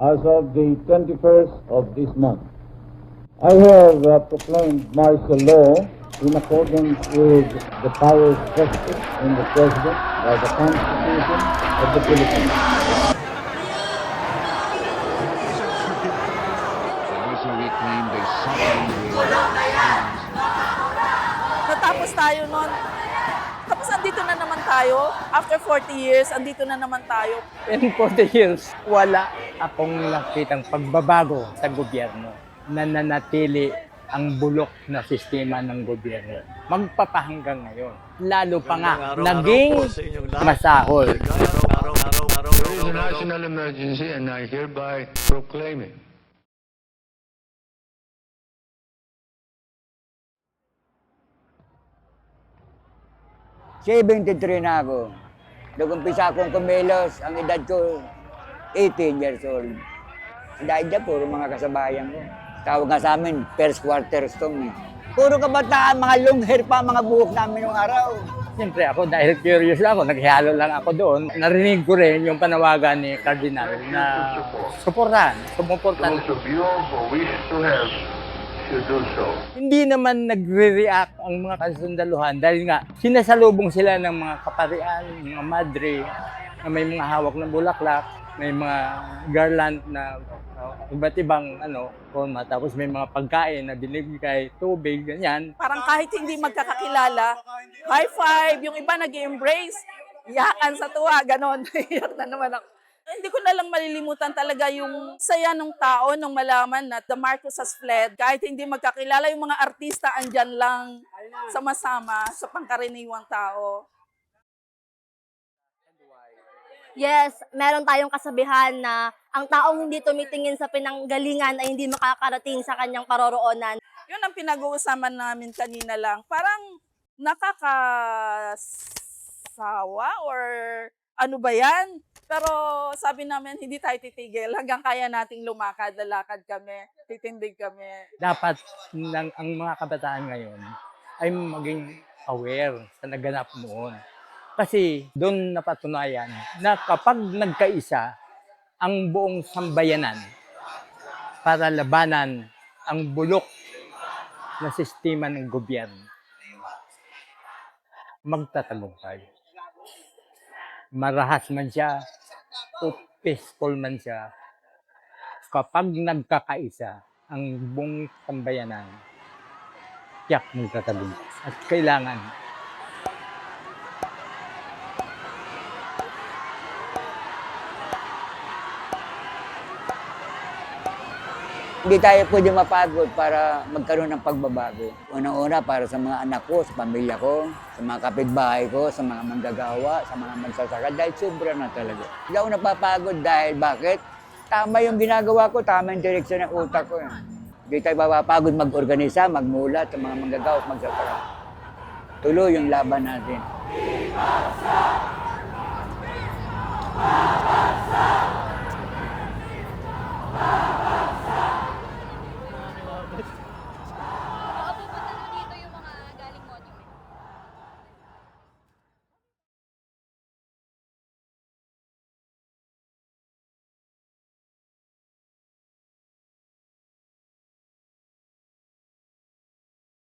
As of the 21st of this month, I have proclaimed martial law in accordance with the powers vested in the President by the Constitution of the Philippines. Also reclaimed a submarine raid. Natapos tayo nun. Tapos andito na naman tayo. After 40 years, andito na naman tayo. In 40 years, wala akong nakitang pagbabago sa gobyerno. Nananatili ang bulok na sistema ng gobyerno. Magpapahanggang ngayon. Lalo pa nga, naging masahol. There is a national emergency and I hereby proclaim it. '73 na ako. Nag-umpisa akong kumilos, ang edad ko 18 years old. Dahil dyan, puro mga kasabayan ko. Tawag nga sa amin, first quarter stone eh. Puro kabataan, mga long hair pa, mga buhok namin nung araw. Siyempre ako, dahil curious lang ako, naghihalo lang ako doon. Narinig ko rin yung panawagan ni Cardinal na sumuportahan. Those of you who wish to help should do so. Hindi naman nagre-react ang mga kasundaluhan dahil nga sinasalubong sila ng mga kaparian, mga madre, na may mga hawak na bulaklak, may mga garland na iba't ibang forma, tapos may mga pagkain na binibigay, tubig, ganyan. Parang kahit hindi magkakakilala, high five, yung iba nag-embrace, iyakan sa tuwa, ganon. Iyak na naman ako. Hindi ko na lang malilimutan talaga yung saya ng tao nung malaman na the Marcos has fled. Kahit hindi magkakilala, yung mga artista andyan lang sama-sama sa pangkaraniwang tao. Yes, meron tayong kasabihan na ang taong hindi tumitingin sa pinanggalingan ay hindi makakarating sa kanyang paroroonan. Yun ang pinag-uusapan namin kanina lang. Parang nakakasawa or ano ba yan? Pero sabi namin, hindi tayo titigil. Hanggang kaya nating lumakad, lalakad kami, titindig kami. Dapat ang mga kabataan ngayon ay maging aware sa naganap noon. Kasi doon napatunayan na kapag nagkaisa ang buong sambayanan para labanan ang bulok na sistema ng gobyerno, magtatagumpay. Marahas man siya o peaceful man siya, kapag nagkakaisa ang buong sambayanan, tiyak magtatagumpay. At kailangan Hindi tayo pwede mapagod para magkaroon ng pagbabago. Unang-una para sa mga anak ko, sa pamilya ko, sa mga kapitbahay ko, sa mga manggagawa, sa mga magsasaka, dahil sobra na talaga. Hindi ako napapagod dahil bakit? Tama yung ginagawa ko, tama yung direksyon ng utak ko. Hindi tayo mapapagod mag-organisa, magmulat sa mga manggagawa at magsasaka. Tuloy yung laban natin.